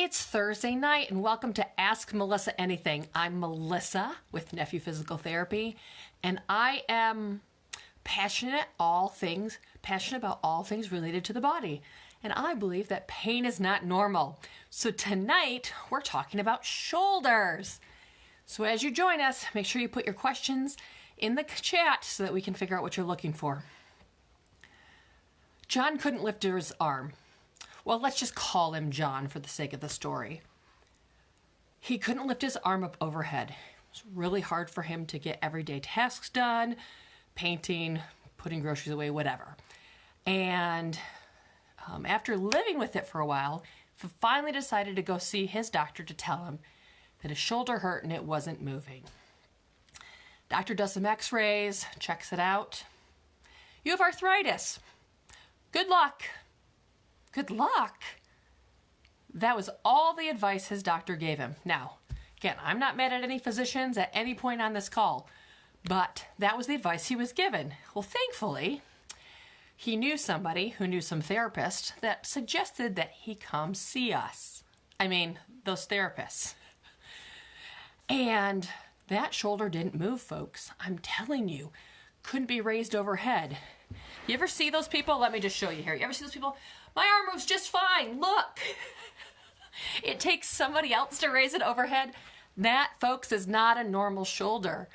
It's Thursday night and welcome to Ask Melissa Anything. I'm Melissa with Nephew Physical Therapy and I am passionate about all things related to the body. And I believe that pain is not normal. So tonight we're talking about shoulders. So as you join us, make sure you put your questions in the chat so that we can figure out what you're looking for. John couldn't lift his arm. Well, let's just call him John for the sake of the story. He couldn't lift his arm up overhead. It was really hard for him to get everyday tasks done, painting, putting groceries away, whatever. And after living with it for a while, he finally decided to go see his doctor to tell him that his shoulder hurt and it wasn't moving. Doctor does some x-rays, checks it out. You have arthritis. Good luck. Good luck. That was all the advice his doctor gave him. Now, again, I'm not mad at any physicians at any point on this call, but that was the advice he was given. Well, thankfully, he knew somebody who knew some therapists that suggested that he come see us. I mean, those therapists. And that shoulder didn't move, folks. I'm telling you, couldn't be raised overhead. You ever see those people? Let me just show you here. You ever see those people? My arm moves just fine. Look. It takes somebody else to raise it overhead. That, folks, is not a normal shoulder.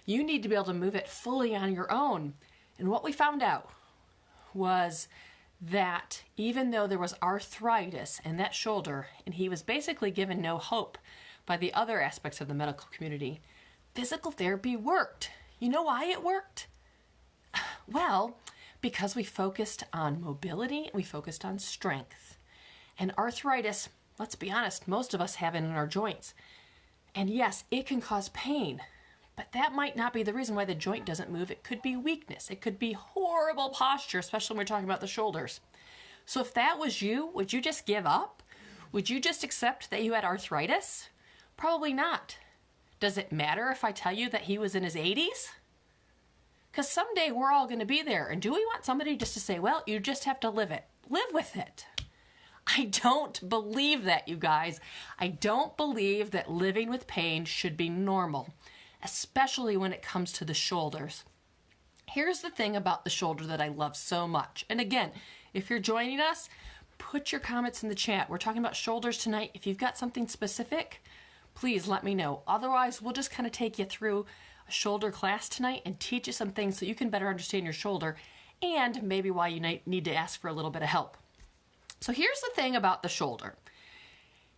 You need to be able to move it fully on your own. And what we found out was that even though there was arthritis in that shoulder, and he was basically given no hope by the other aspects of the medical community, physical therapy worked. You know why it worked? Well, because we focused on mobility, we focused on strength. And arthritis, let's be honest, most of us have it in our joints. And yes, it can cause pain, but that might not be the reason why the joint doesn't move. It could be weakness. It could be horrible posture, especially when we're talking about the shoulders. So if that was you, would you just give up? Would you just accept that you had arthritis? Probably not. Does it matter if I tell you that he was in his 80s? Because someday we're all going to be there. And do we want somebody just to say, well, you just have to live with it? I don't believe that, you guys. I don't believe that living with pain should be normal, especially when it comes to the shoulders. Here's the thing about the shoulder that I love so much. And again, if you're joining us, put your comments in the chat. We're talking about shoulders tonight. If you've got something specific, please let me know. Otherwise, we'll just kind of take you through a shoulder class tonight and teach you some things so you can better understand your shoulder and maybe why you need to ask for a little bit of help. So here's the thing about the shoulder.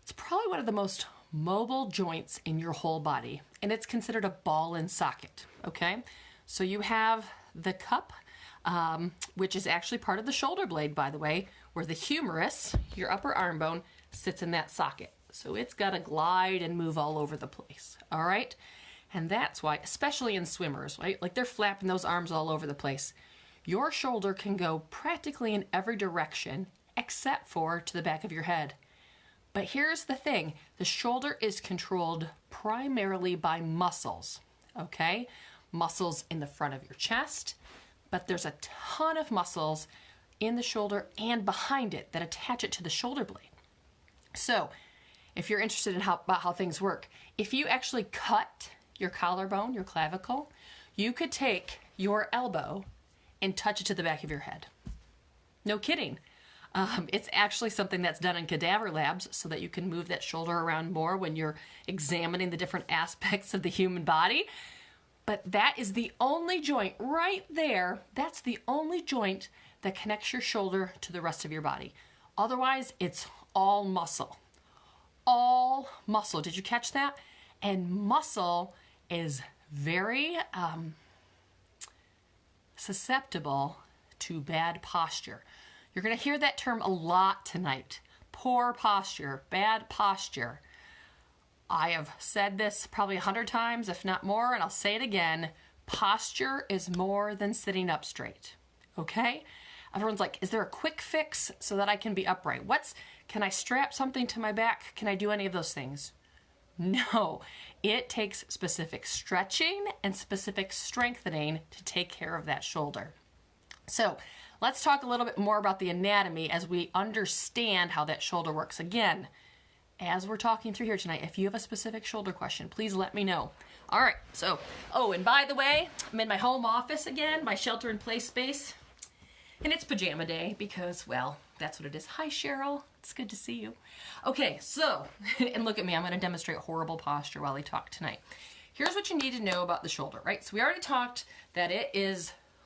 It's probably one of the most mobile joints in your whole body, and it's considered a ball and socket, okay? So you have the cup, which is actually part of the shoulder blade, by the way, where the humerus, your upper arm bone, sits in that socket. So it's got to glide and move all over the place, all right? And that's why, especially in swimmers, right? Like they're flapping those arms all over the place. Your shoulder can go practically in every direction except for to the back of your head. But here's the thing. The shoulder is controlled primarily by muscles, okay? Muscles in the front of your chest, but there's a ton of muscles in the shoulder and behind it that attach it to the shoulder blade. So if you're interested in about how things work, if you actually cut your collarbone, your clavicle, you could take your elbow and touch it to the back of your head. No kidding. It's actually something that's done in cadaver labs so that you can move that shoulder around more when you're examining the different aspects of the human body. But that is the only joint right there. That's the only joint that connects your shoulder to the rest of your body. Otherwise, it's all muscle. All muscle. Did you catch that? And muscle is very susceptible to bad posture. You're going to hear that term a lot tonight. Poor posture, bad posture. I have said this probably 100 times, if not more, and I'll say it again. Posture is more than sitting up straight, okay? Everyone's like, is there a quick fix so that I can be upright? Can I strap something to my back? Can I do any of those things? No, it takes specific stretching and specific strengthening to take care of that shoulder. So let's talk a little bit more about the anatomy as we understand how that shoulder works. Again, as we're talking through here tonight, if you have a specific shoulder question, please let me know. All right, so, oh, and by the way, I'm in my home office again, my shelter-in-place space, and it's pajama day because, well, that's what it is. Hi, Cheryl. It's good to see you. Okay, so, and look at me. I'm going to demonstrate horrible posture while I talk tonight. Here's what you need to know about the shoulder, right? So we already talked that it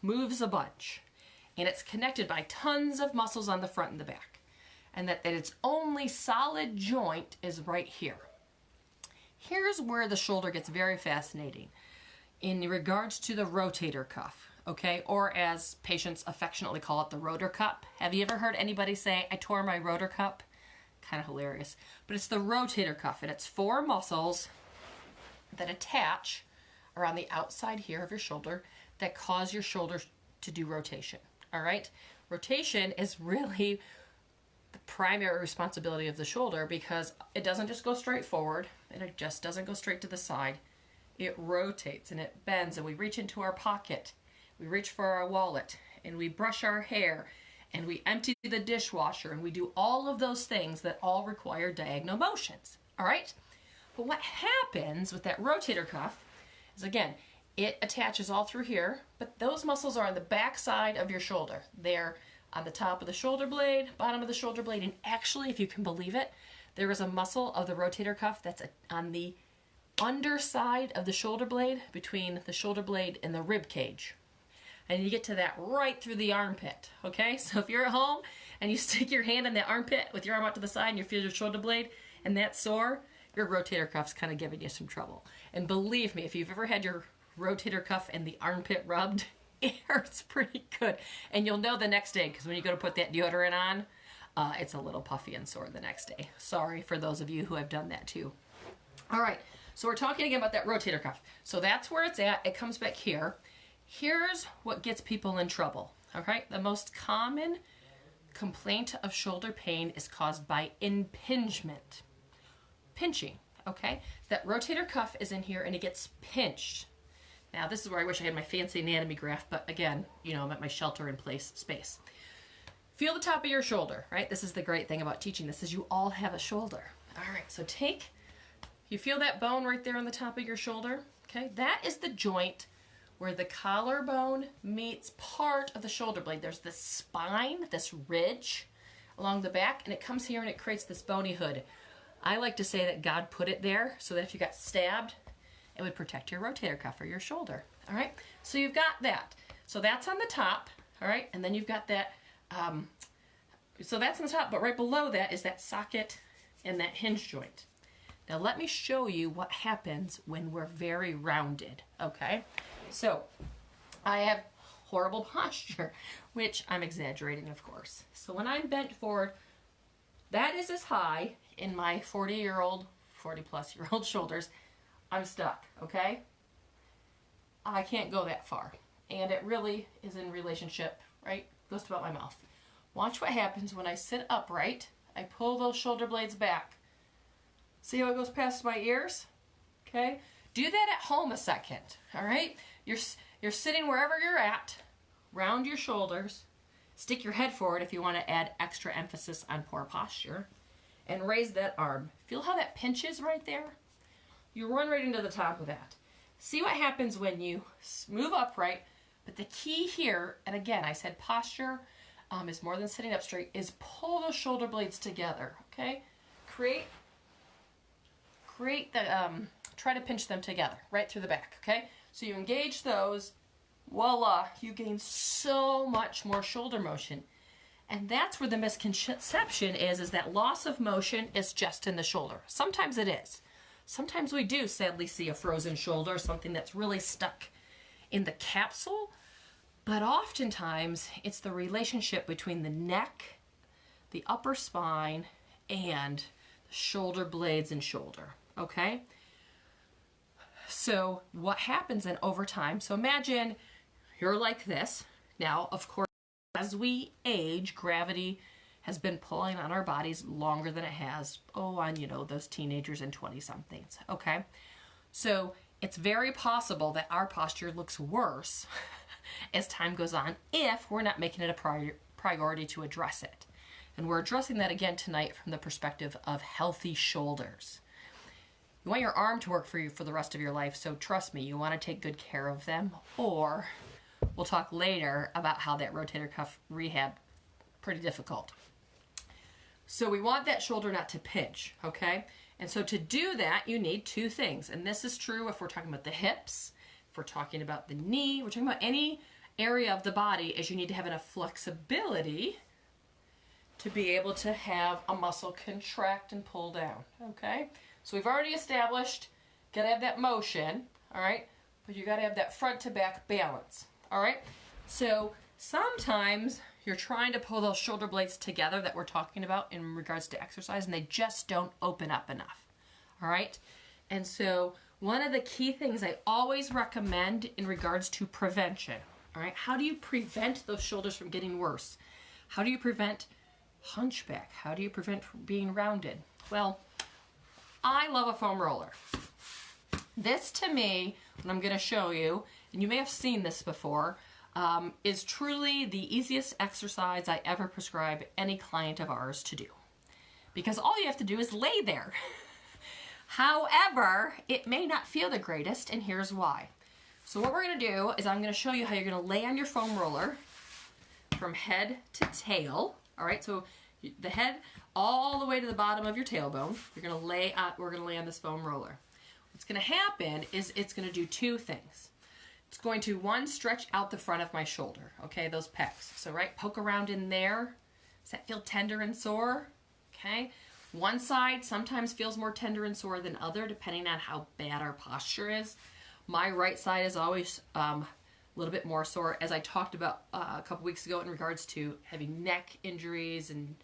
moves a bunch, and it's connected by tons of muscles on the front and the back, and that its only solid joint is right here. Here's where the shoulder gets very fascinating in regards to the rotator cuff, okay? Or as patients affectionately call it, the rotor cuff. Have you ever heard anybody say, I tore my rotor cuff? Kind of hilarious. But it's the rotator cuff, and it's 4 muscles that attach around the outside here of your shoulder that cause your shoulder to do rotation, all right? Rotation is really the primary responsibility of the shoulder because it doesn't just go straight forward, and it just doesn't go straight to the side. It rotates and it bends, and we reach into our pocket, we reach for our wallet, and we brush our hair, and we empty the dishwasher, and we do all of those things that all require diagonal motions, all right? But what happens with that rotator cuff is, again, it attaches all through here, but those muscles are on the back side of your shoulder. They're on the top of the shoulder blade, bottom of the shoulder blade, and actually, if you can believe it, there is a muscle of the rotator cuff that's on the underside of the shoulder blade between the shoulder blade and the rib cage. And you get to that right through the armpit, okay? So if you're at home and you stick your hand in that armpit with your arm out to the side and you feel your shoulder blade and that's sore, your rotator cuff's kind of giving you some trouble. And believe me, if you've ever had your rotator cuff and the armpit rubbed, it hurts pretty good. And you'll know the next day, because when you go to put that deodorant on, it's a little puffy and sore the next day. Sorry for those of you who have done that too. All right, so we're talking again about that rotator cuff. So that's where it's at. It comes back here. Here's what gets people in trouble, all right? The most common complaint of shoulder pain is caused by impingement. Pinching, okay? That rotator cuff is in here and it gets pinched. Now, this is where I wish I had my fancy anatomy graph, but again, you know, I'm at my shelter-in-place space. Feel the top of your shoulder, right? This is the great thing about teaching this, is you all have a shoulder. All right, so you feel that bone right there on the top of your shoulder, okay? That is the joint where the collarbone meets part of the shoulder blade. There's this spine, this ridge along the back, and it comes here and it creates this bony hood. I like to say that God put it there so that if you got stabbed, it would protect your rotator cuff or your shoulder, all right? So you've got that. So that's on the top, all right? And then you've got that, so that's on the top, but right below that is that socket and that hinge joint. Now let me show you what happens when we're very rounded, okay? So I have horrible posture, which I'm exaggerating, of course. So when I'm bent forward, that is as high in my 40-plus year old shoulders. I'm stuck, okay? I can't go that far. And it really is in relationship, right? Goes to about my mouth. Watch what happens when I sit upright. I pull those shoulder blades back. See how it goes past my ears? Okay? Do that at home a second, all right? You're sitting wherever you're at, round your shoulders, stick your head forward if you want to add extra emphasis on poor posture, and raise that arm. Feel how that pinches right there? You run right into the top of that. See what happens when you move upright, but the key here, and again, I said posture is more than sitting up straight, is pull those shoulder blades together, okay? Try to pinch them together, right through the back, okay? So you engage those, voila, you gain so much more shoulder motion. And that's where the misconception is that loss of motion is just in the shoulder. Sometimes it is. Sometimes we do sadly see a frozen shoulder, something that's really stuck in the capsule, but oftentimes it's the relationship between the neck, the upper spine, and the shoulder blades and shoulder, okay? So what happens then over time, so imagine you're like this. Now, of course, as we age, gravity has been pulling on our bodies longer than it has, on, those teenagers and 20-somethings, okay? So it's very possible that our posture looks worse as time goes on if we're not making it a priority to address it. And we're addressing that again tonight from the perspective of healthy shoulders. You want your arm to work for you for the rest of your life, so trust me, you want to take good care of them, or we'll talk later about how that rotator cuff rehab, pretty difficult. So we want that shoulder not to pinch, okay? And so to do that, you need two things. And this is true if we're talking about the hips, if we're talking about the knee, we're talking about any area of the body, is you need to have enough flexibility to be able to have a muscle contract and pull down, okay? So we've already established, gotta have that motion, all right? But you gotta have that front to back balance, all right? So sometimes you're trying to pull those shoulder blades together that we're talking about in regards to exercise, and they just don't open up enough, all right? And so one of the key things I always recommend in regards to prevention, all right? How do you prevent those shoulders from getting worse? How do you prevent hunchback? How do you prevent being rounded? Well, I love a foam roller. This to me, what I'm going to show you, and you may have seen this before, is truly the easiest exercise I ever prescribe any client of ours to do. Because all you have to do is lay there. However, it may not feel the greatest, and here's why. So what we're going to do is I'm going to show you how you're going to lay on your foam roller from head to tail. All right, so the head all the way to the bottom of your tailbone. We're going to lay on this foam roller. What's going to happen is it's going to do two things. It's going to, one, stretch out the front of my shoulder, okay, those pecs. So, right, poke around in there. Does that feel tender and sore? Okay. One side sometimes feels more tender and sore than other, depending on how bad our posture is. My right side is always a little bit more sore, as I talked about a couple weeks ago in regards to having neck injuries and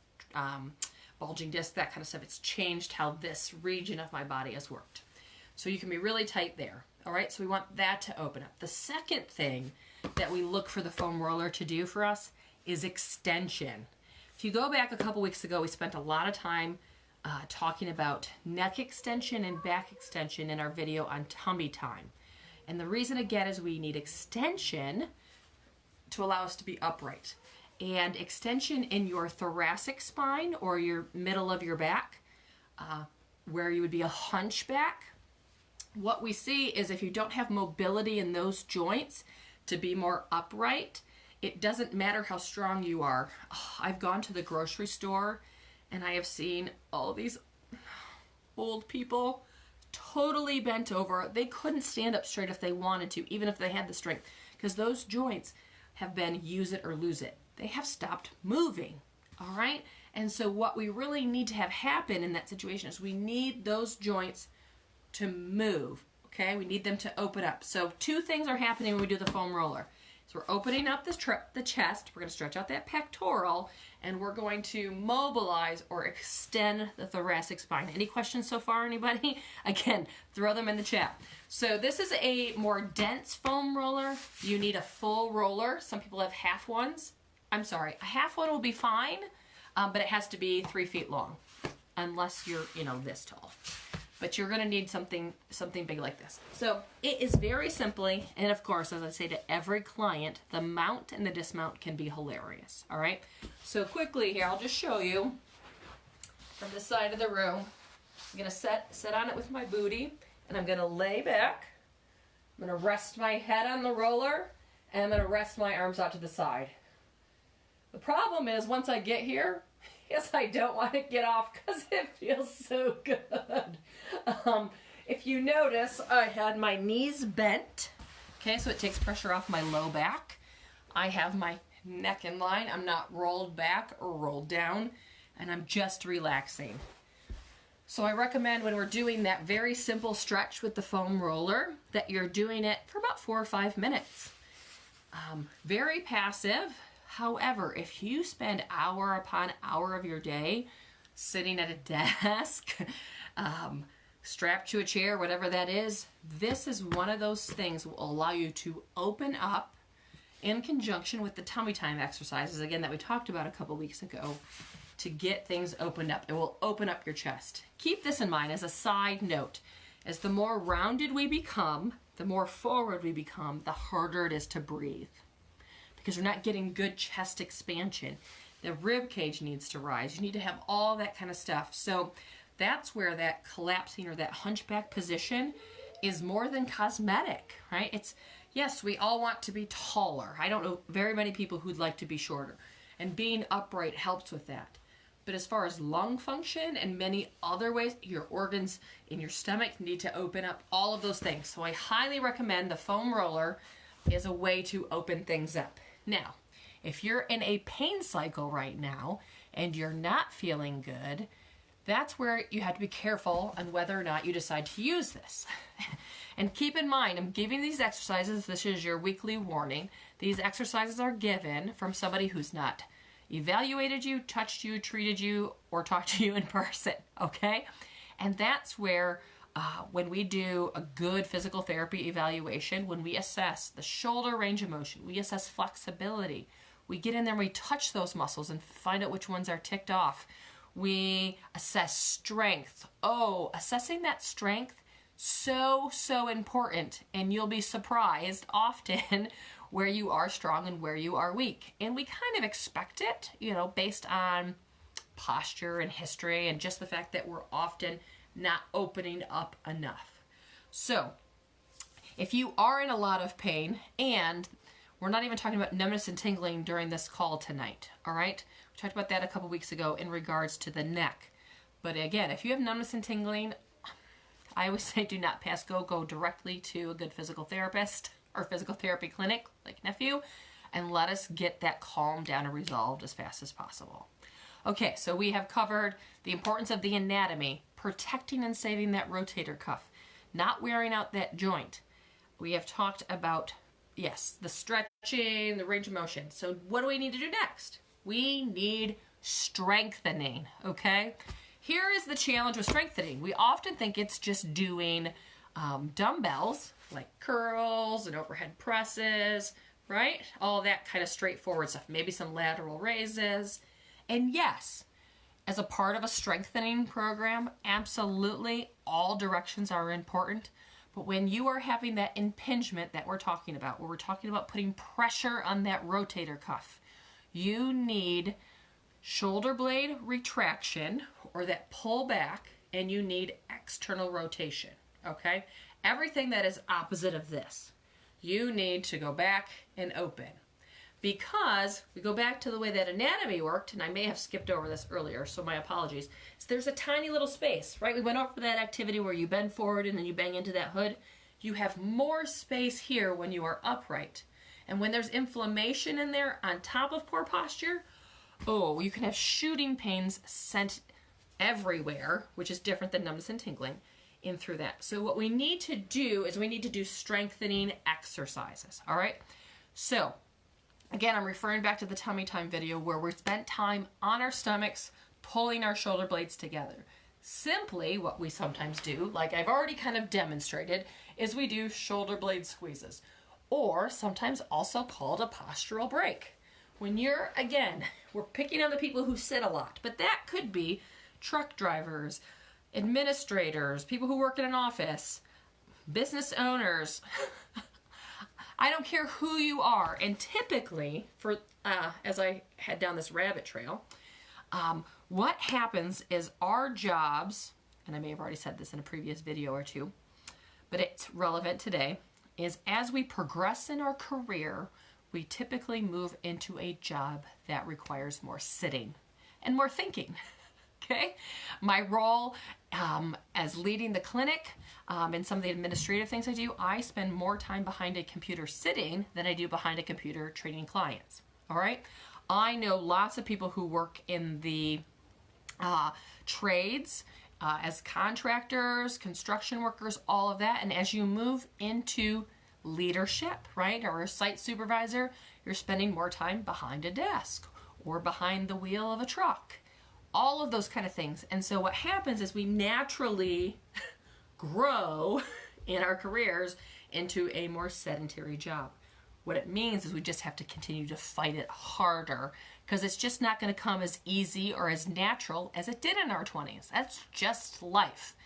bulging disc, that kind of stuff. It's changed how this region of my body has worked. So you can be really tight there. All right, so we want that to open up. The second thing that we look for the foam roller to do for us is extension. If you go back a couple weeks ago, we spent a lot of time talking about neck extension and back extension in our video on tummy time. And the reason, again, is we need extension to allow us to be upright. And extension in your thoracic spine or your middle of your back, where you would be a hunchback. What we see is if you don't have mobility in those joints to be more upright, it doesn't matter how strong you are. Oh, I've gone to the grocery store and I have seen all these old people totally bent over. They couldn't stand up straight if they wanted to, even if they had the strength, because those joints have been use it or lose it. They have stopped moving, all right? And so what we really need to have happen in that situation is we need those joints to move, okay? We need them to open up. So two things are happening when we do the foam roller. So we're opening up the chest, we're going to stretch out that pectoral, and we're going to mobilize or extend the thoracic spine. Any questions so far, anybody? Again, throw them in the chat. So this is a more dense foam roller. You need a full roller. Some people have half ones. I'm sorry, a half one will be fine, but it has to be 3 feet long, unless you're, this tall. But you're going to need something big like this. So it is very simply, and of course, as I say to every client, the mount and the dismount can be hilarious, all right? So quickly here, I'll just show you from this side of the room. I'm going to sit on it with my booty, and I'm going to lay back. I'm going to rest my head on the roller, and I'm going to rest my arms out to the side. The problem is, once I get here, yes, I don't want to get off because it feels so good. If you notice, I had my knees bent, okay, so it takes pressure off my low back. I have my neck in line. I'm not rolled back or rolled down, and I'm just relaxing. So I recommend when we're doing that very simple stretch with the foam roller that you're doing it for about 4 or 5 minutes. Very passive. However, if you spend hour upon hour of your day sitting at a desk, strapped to a chair, whatever that is, this is one of those things that will allow you to open up in conjunction with the tummy time exercises, again, that we talked about a couple weeks ago, to get things opened up. It will open up your chest. Keep this in mind as a side note. As the more rounded we become, the more forward we become, the harder it is to breathe, because we're not getting good chest expansion. The rib cage needs to rise. You need to have all that kind of stuff. So that's where that collapsing or that hunchback position is more than cosmetic, right? It's, yes, we all want to be taller. I don't know very many people who'd like to be shorter. And being upright helps with that. But as far as lung function and many other ways, your organs in your stomach need to open up, all of those things. So I highly recommend the foam roller is a way to open things up. Now, if you're in a pain cycle right now and you're not feeling good, that's where you have to be careful on whether or not you decide to use this. And keep in mind, I'm giving these exercises, this is your weekly warning. These exercises are given from somebody who's not evaluated you, touched you, treated you, or talked to you in person, okay? And that's where when we do a good physical therapy evaluation, when we assess the shoulder range of motion, we assess flexibility, we get in there and we touch those muscles and find out which ones are ticked off. We assess strength. Oh, assessing that strength, so important. And you'll be surprised often where you are strong and where you are weak. And we kind of expect it, you know, based on posture and history and just the fact that we're often not opening up enough. So if you are in a lot of pain, and we're not even talking about numbness and tingling during this call tonight, all right? We talked about that a couple weeks ago in regards to the neck. But again, if you have numbness and tingling, I always say do not pass go. Go directly to a good physical therapist or physical therapy clinic like Nephew, and let us get that calmed down and resolved as fast as possible. Okay, so we have covered the importance of the anatomy, protecting and saving that rotator cuff, not wearing out that joint. We have talked about, yes, the stretching, the range of motion. So what do we need to do next? We need strengthening, okay? Here is the challenge with strengthening. We often think it's just doing dumbbells, like curls and overhead presses, right? All that kind of straightforward stuff. Maybe some lateral raises. And yes, as a part of a strengthening program, absolutely all directions are important. But when you are having that impingement that we're talking about, where we're talking about putting pressure on that rotator cuff, you need shoulder blade retraction or that pull back, and you need external rotation, okay? Everything that is opposite of this, you need to go back and open. Because we go back to the way that anatomy worked, and I may have skipped over this earlier, so my apologies. So there's a tiny little space, right? We went over that activity where you bend forward and then you bang into that hood. You have more space here when you are upright. And when there's inflammation in there on top of poor posture, oh, you can have shooting pains sent everywhere, which is different than numbness and tingling in through that. So what we need to do is we need to do strengthening exercises, all right? So again, I'm referring back to the tummy time video where we spent time on our stomachs, pulling our shoulder blades together. Simply, what we sometimes do, like I've already kind of demonstrated, is we do shoulder blade squeezes, or sometimes also called a postural break. When you're, again, we're picking on the people who sit a lot, but that could be truck drivers, administrators, people who work in an office, business owners. I don't care who you are. And typically, for as I head down this rabbit trail, what happens is our jobs, and I may have already said this in a previous video or two, but it's relevant today, is as we progress in our career, we typically move into a job that requires more sitting and more thinking. Okay? My role as leading the clinic and some of the administrative things I do, I spend more time behind a computer sitting than I do behind a computer training clients. All right? I know lots of people who work in the trades as contractors, construction workers, all of that. And as you move into leadership, right, or a site supervisor, you're spending more time behind a desk or behind the wheel of a truck. All of those kind of things. And so what happens is we naturally grow in our careers into a more sedentary job. What it means is we just have to continue to fight it harder because it's just not going to come as easy or as natural as it did in our 20s. That's just life.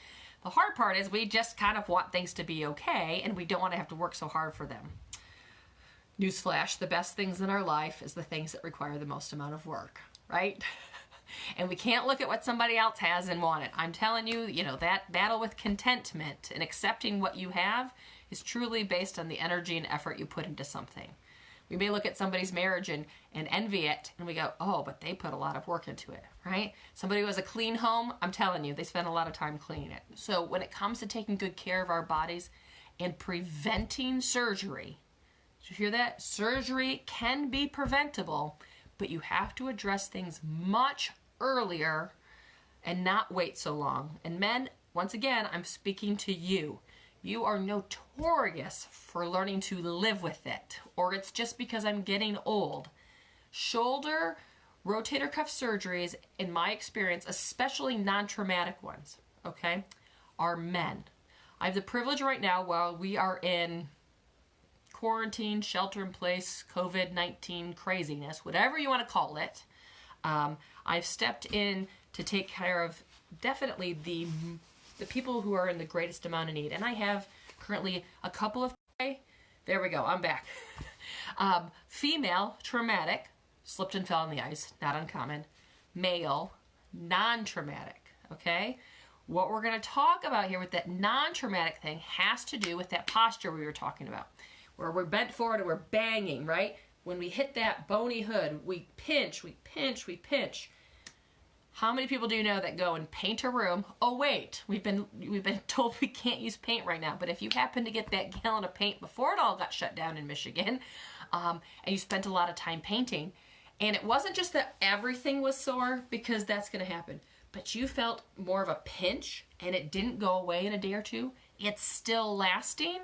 The hard part is we just kind of want things to be okay and we don't want to have to work so hard for them. Newsflash, the best things in our life is the things that require the most amount of work, right? And we can't look at what somebody else has and want it. I'm telling you, that battle with contentment and accepting what you have is truly based on the energy and effort you put into something. We may look at somebody's marriage and envy it, and we go, oh, but they put a lot of work into it, right? Somebody who has a clean home, I'm telling you, they spend a lot of time cleaning it. So when it comes to taking good care of our bodies and preventing surgery, did you hear that? Surgery can be preventable, but you have to address things much earlier and not wait so long. And men, once again, I'm speaking to you. You are notorious for learning to live with it, or it's just because I'm getting old. Shoulder rotator cuff surgeries, in my experience, especially non-traumatic ones, okay, are men. I have the privilege right now, while we are in quarantine, shelter in place, COVID-19 craziness, whatever you want to call it, I've stepped in to take care of definitely the people who are in the greatest amount of need. And I have currently a couple of, there we go, I'm back. Female, traumatic, slipped and fell on the ice, not uncommon. Male, non-traumatic, okay? What we're going to talk about here with that non-traumatic thing has to do with that posture we were talking about, where we're bent forward and we're banging, right? When we hit that bony hood, we pinch, we pinch, we pinch. How many people do you know that go and paint a room? Oh wait, we've been told we can't use paint right now. But if you happen to get that gallon of paint before it all got shut down in Michigan, and you spent a lot of time painting, and it wasn't just that everything was sore, because that's going to happen, but you felt more of a pinch and it didn't go away in a day or two, it's still lasting,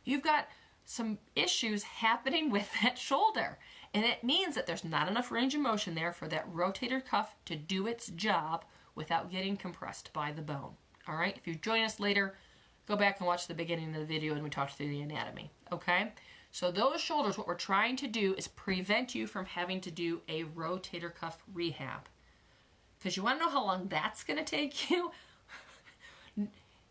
you've got some issues happening with that shoulder. And it means that there's not enough range of motion there for that rotator cuff to do its job without getting compressed by the bone. All right, if you join us later, go back and watch the beginning of the video and we talked through the anatomy, okay? So those shoulders, what we're trying to do is prevent you from having to do a rotator cuff rehab. Because you want to know how long that's going to take you?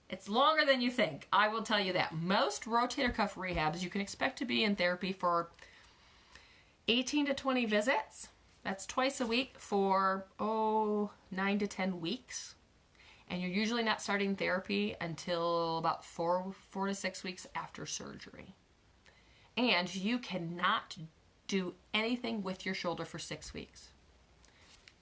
It's longer than you think. I will tell you that. Most rotator cuff rehabs, you can expect to be in therapy for 18 to 20 visits. That's twice a week for, 9 to 10 weeks. And you're usually not starting therapy until about 4 to 6 weeks after surgery. And you cannot do anything with your shoulder for 6 weeks.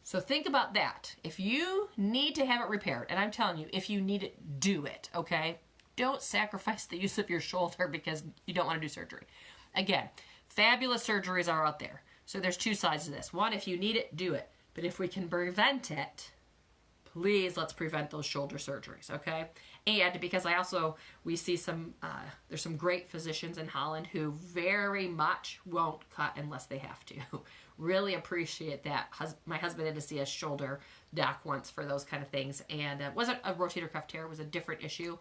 So think about that. If you need to have it repaired, and I'm telling you, if you need it, do it, okay? Don't sacrifice the use of your shoulder because you don't want to do surgery. Again, fabulous surgeries are out there. So there's two sides to this. One, if you need it, do it. But if we can prevent it, please let's prevent those shoulder surgeries, okay? And because we see there's some great physicians in Holland who very much won't cut unless they have to. Really appreciate that. My husband had to see a shoulder doc once for those kind of things. And it wasn't a rotator cuff tear, it was a different issue.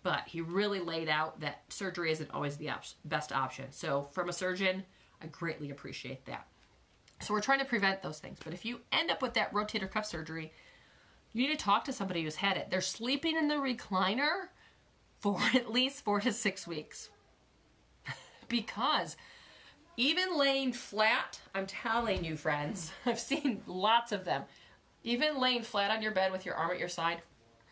But he really laid out that surgery isn't always the best option. So from a surgeon, I greatly appreciate that. So we're trying to prevent those things. But if you end up with that rotator cuff surgery, you need to talk to somebody who's had it. They're sleeping in the recliner for at least 4 to 6 weeks. Because even laying flat, I'm telling you, friends, I've seen lots of them. Even laying flat on your bed with your arm at your side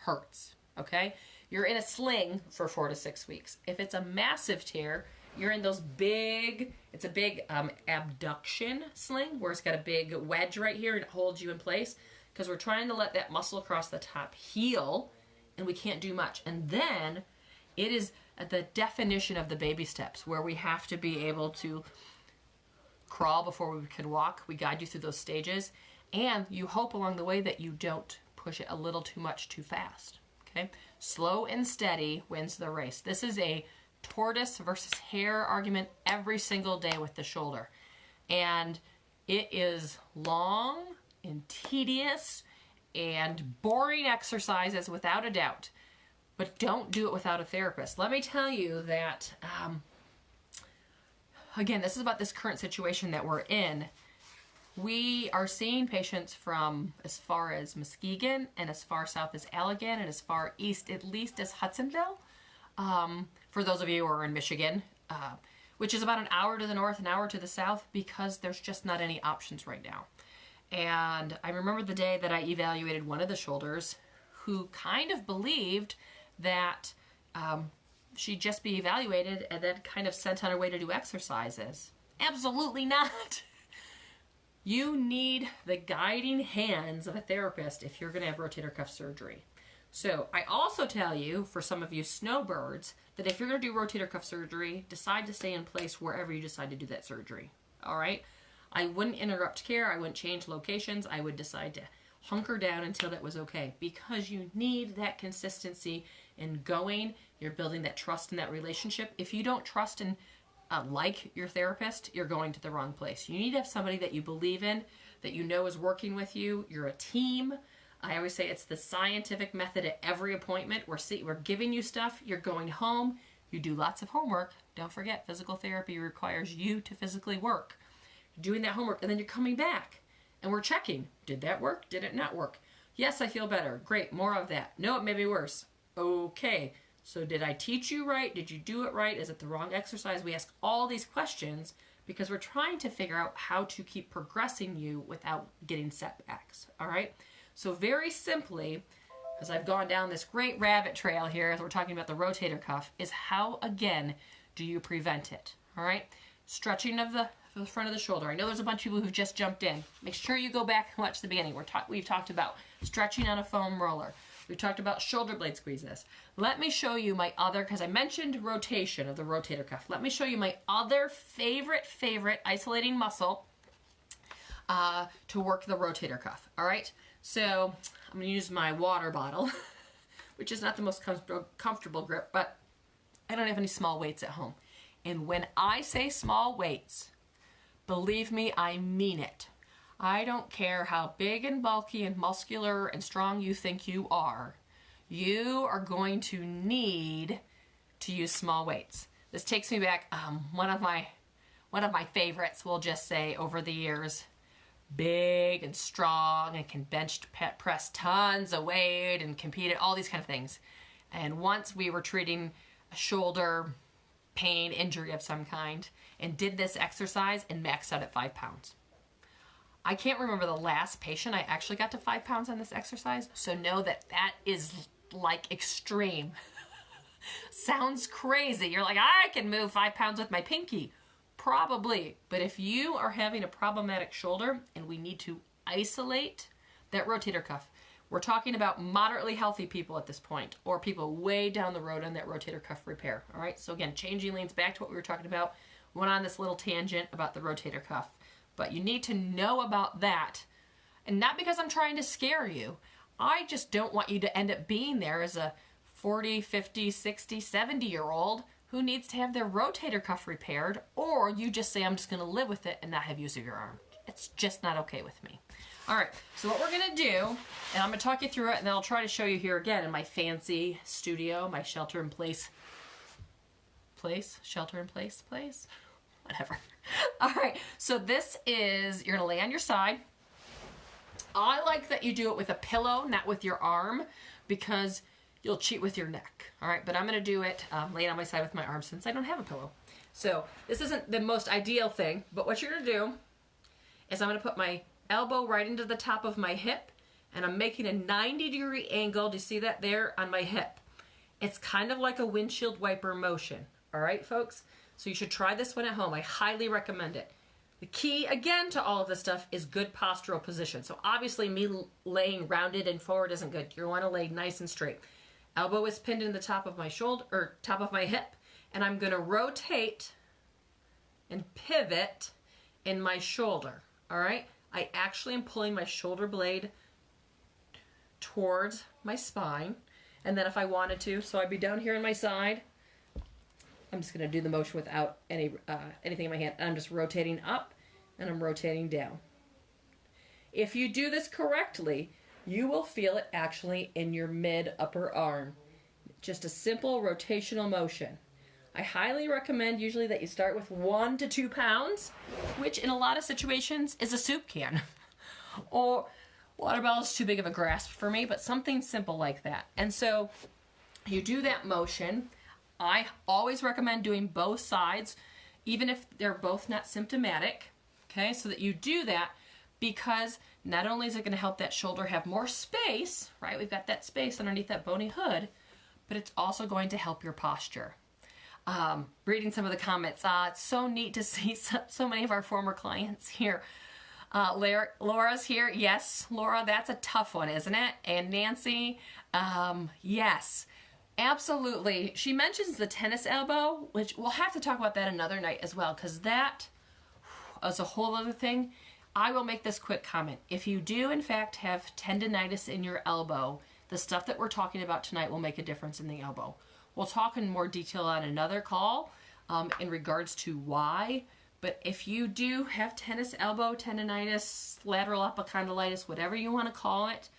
hurts, okay? You're in a sling for 4 to 6 weeks. If it's a massive tear, you're in those big, it's a big abduction sling where it's got a big wedge right here and it holds you in place because we're trying to let that muscle across the top heal and we can't do much. And then it is the definition of the baby steps where we have to be able to crawl before we can walk. We guide you through those stages and you hope along the way that you don't push it a little too much too fast. Okay, slow and steady wins the race. This is a tortoise versus hare argument every single day with the shoulder. And it is long and tedious and boring exercises without a doubt. But don't do it without a therapist. Let me tell you that, again, this is about this current situation that we're in. We are seeing patients from as far as Muskegon and as far south as Allegan and as far east at least as Hudsonville. For those of you who are in Michigan, which is about an hour to the north, an hour to the south, because there's just not any options right now. And I remember the day that I evaluated one of the shoulders who kind of believed that she'd just be evaluated and then kind of sent on her way to do exercises. Absolutely not. You need the guiding hands of a therapist if you're going to have rotator cuff surgery. So I also tell you, for some of you snowbirds, that if you're going to do rotator cuff surgery, decide to stay in place wherever you decide to do that surgery. All right? I wouldn't interrupt care. I wouldn't change locations. I would decide to hunker down until that was okay, because you need that consistency in going. You're building that trust in that relationship. If you don't trust and like your therapist, you're going to the wrong place. You need to have somebody that you believe in, that you know is working with you. You're a team. I always say it's the scientific method at every appointment. We're giving you stuff. You're going home. You do lots of homework. Don't forget, physical therapy requires you to physically work. You're doing that homework, and then you're coming back, and we're checking. Did that work? Did it not work? Yes, I feel better. Great, more of that. No, it made me worse. Okay, so did I teach you right? Did you do it right? Is it the wrong exercise? We ask all these questions because we're trying to figure out how to keep progressing you without getting setbacks, all right? So very simply, as I've gone down this great rabbit trail here, as we're talking about the rotator cuff, is how, again, do you prevent it, all right? Stretching of the front of the shoulder. I know there's a bunch of people who've just jumped in. Make sure you go back and watch the beginning. We've talked about stretching on a foam roller. We've talked about shoulder blade squeezes. Let me show you my other, because I mentioned rotation of the rotator cuff. Let me show you my other favorite isolating muscle to work the rotator cuff, all right? So I'm going to use my water bottle, which is not the most comfortable grip, but I don't have any small weights at home. And when I say small weights, believe me, I mean it. I don't care how big and bulky and muscular and strong you think you are going to need to use small weights. This takes me back, one of my favorites, we'll just say, over the years, big and strong and can bench press tons of weight and compete at all these kind of things. And once we were treating a shoulder pain, injury of some kind, and did this exercise and maxed out at 5 pounds. I can't remember the last patient I actually got to 5 pounds on this exercise, so know that that is like extreme. Sounds crazy. You're like, I can move 5 pounds with my pinky. Probably, but if you are having a problematic shoulder and we need to isolate that rotator cuff, we're talking about moderately healthy people at this point, or people way down the road on that rotator cuff repair, all right? So again, changing lanes back to what we were talking about, went on this little tangent about the rotator cuff, but you need to know about that, and not because I'm trying to scare you. I just don't want you to end up being there as a 40, 50, 60, 70-year-old who needs to have their rotator cuff repaired, or you just say, I'm just going to live with it and not have use of your arm. It's just not okay with me. All right, so what we're going to do, and I'm going to talk you through it, and then I'll try to show you here again in my fancy studio, my shelter-in-place, whatever. All right, so this is, you're going to lay on your side. I like that you do it with a pillow, not with your arm, because you'll cheat with your neck, all right? But I'm going to do it laying on my side with my arm since I don't have a pillow. So this isn't the most ideal thing, but what you're going to do is I'm going to put my elbow right into the top of my hip, and I'm making a 90-degree angle. Do you see that there on my hip? It's kind of like a windshield wiper motion, all right, folks? So you should try this one at home. I highly recommend it. The key, again, to all of this stuff is good postural position. So obviously me laying rounded and forward isn't good. You want to lay nice and straight. Elbow is pinned in the top of my shoulder, or top of my hip, and I'm going to rotate and pivot in my shoulder, all right? I actually am pulling my shoulder blade towards my spine, and then if I wanted to, so I'd be down here on my side, I'm just going to do the motion without anything in my hand. I'm just rotating up, and I'm rotating down. If you do this correctly, you will feel it actually in your mid-upper arm. Just a simple rotational motion. I highly recommend usually that you start with 1 to 2 pounds, which in a lot of situations is a soup can. Or water bottle is too big of a grasp for me, but something simple like that. And so you do that motion. I always recommend doing both sides, even if they're both not symptomatic, okay, so that you do that. because not only is it going to help that shoulder have more space, right? We've got that space underneath that bony hood, but it's also going to help your posture. Reading some of the comments, it's so neat to see so many of our former clients here. Laura's here. Yes, Laura, that's a tough one, isn't it? And Nancy, yes, absolutely. She mentions the tennis elbow, which we'll have to talk about that another night as well, because that is a whole other thing. I will make this quick comment. If you do, in fact, have tendonitis in your elbow, the stuff that we're talking about tonight will make a difference in the elbow. We'll talk in more detail on another call in regards to why. But if you do have tennis elbow tendonitis, lateral epicondylitis, whatever you want to call it,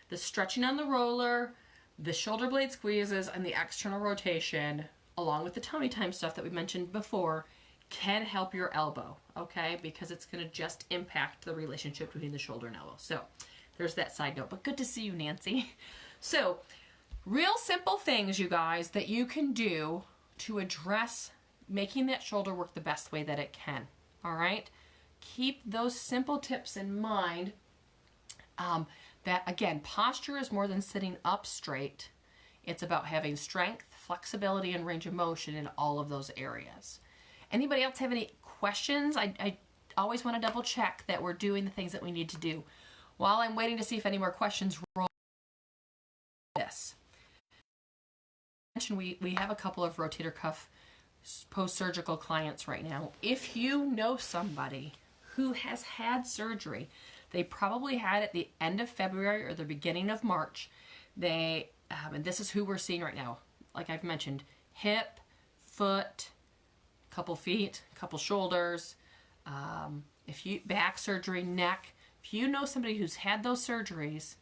the stretching on the roller, the shoulder blade squeezes, and the external rotation, along with the tummy time stuff that we mentioned before, can help your elbow, okay? Because it's going to just impact the relationship between the shoulder and elbow. So there's that side note. But good to see you, Nancy. So real simple things, you guys, that you can do to address making that shoulder work the best way that it can, all right? Keep those simple tips in mind. That, again, posture is more than sitting up straight. It's about having strength, flexibility, and range of motion in all of those areas. Anybody else have any questions? I always want to double check that we're doing the things that we need to do. While I'm waiting to see if any more questions roll this. We have a couple of rotator cuff post-surgical clients right now. If you know somebody who has had surgery, they probably had at the end of February or the beginning of March. And this is who we're seeing right now. Like I've mentioned, hip, foot, couple feet, couple shoulders, back surgery, neck. If you know somebody who's had those surgeries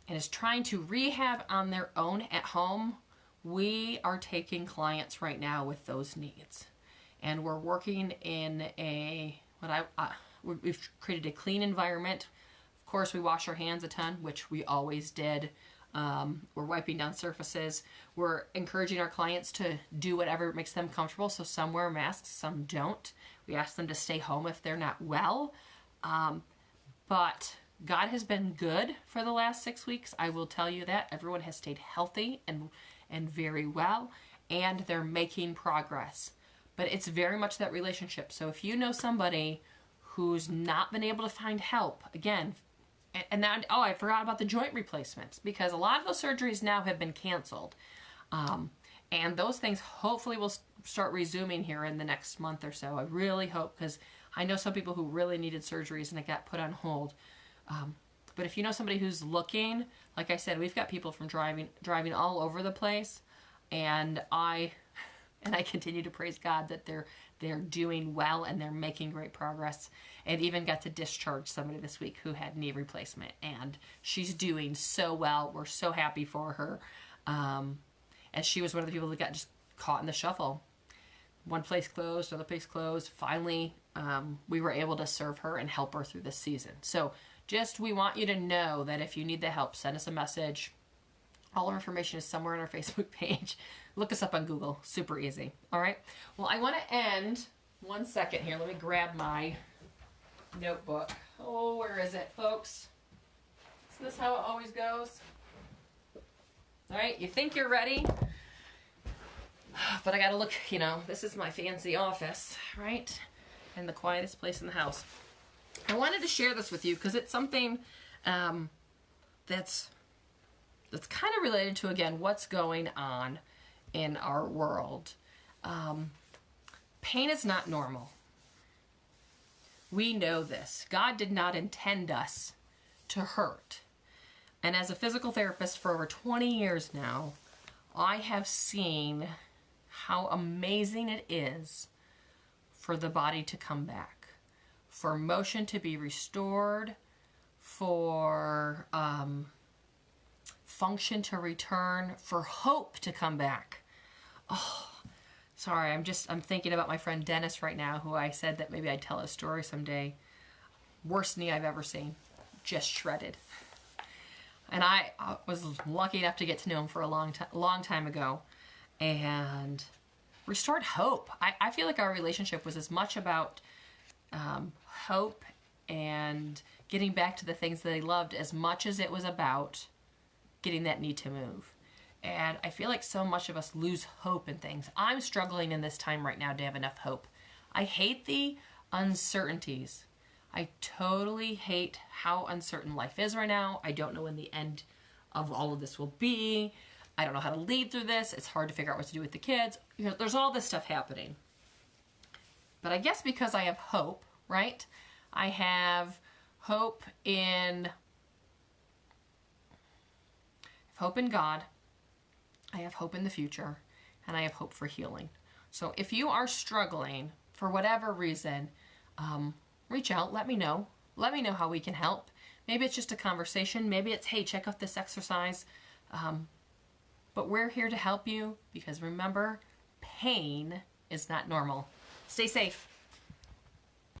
and is trying to rehab on their own at home, we are taking clients right now with those needs. And we're working in we've created a clean environment. Of course, we wash our hands a ton, which we always did. We're wiping down surfaces. We're encouraging our clients to do whatever makes them comfortable. So some wear masks, some don't. We ask them to stay home if they're not well. But God has been good for the last 6 weeks. I will tell you that. Everyone has stayed healthy and very well, and they're making progress. But it's very much that relationship. So if you know somebody who's not been able to find help, again, and now, I forgot about the joint replacements, because a lot of those surgeries now have been canceled. And those things hopefully will start resuming here in the next month or so. I really hope, because I know some people who really needed surgeries and it got put on hold. But if you know somebody who's looking, like I said, we've got people from driving all over the place, and I continue to praise God that they're doing well and they're making great progress. And even got to discharge somebody this week who had knee replacement, and she's doing so well. We're so happy for her. And she was one of the people that got just caught in the shuffle. One place closed, another place closed. Finally, we were able to serve her and help her through this season. So we want you to know that if you need the help, send us a message. All our information is somewhere on our Facebook page. Look us up on Google. Super easy. All right. Well, I want to end. 1 second here. Let me grab my notebook. Oh, where is it, folks? Isn't this how it always goes? All right. You think you're ready? But I got to look, this is my fancy office, right? And the quietest place in the house. I wanted to share this with you because it's something that's kind of related to, again, what's going on in our world. Pain is not normal. We know this. God did not intend us to hurt. And as a physical therapist for over 20 years now, I have seen how amazing it is for the body to come back, for motion to be restored, for function to return, for hope to come back. Oh, sorry, I'm thinking about my friend Dennis right now, who I said that maybe I'd tell a story someday. Worst knee I've ever seen, just shredded. And I was lucky enough to get to know him for a long time ago, and restored hope. I feel like our relationship was as much about hope and getting back to the things that they loved as much as it was about getting that knee to move. And I feel like so much of us lose hope in things. I'm struggling in this time right now to have enough hope. I hate the uncertainties. I totally hate how uncertain life is right now. I don't know when the end of all of this will be. I don't know how to lead through this. It's hard to figure out what to do with the kids. You know, there's all this stuff happening. But I guess because I have hope, right? I have hope in God. I have hope in the future, and I have hope for healing. So if you are struggling for whatever reason, reach out, let me know. Let me know how we can help. Maybe it's just a conversation. Maybe it's, hey, check out this exercise. But we're here to help you because remember, pain is not normal. Stay safe.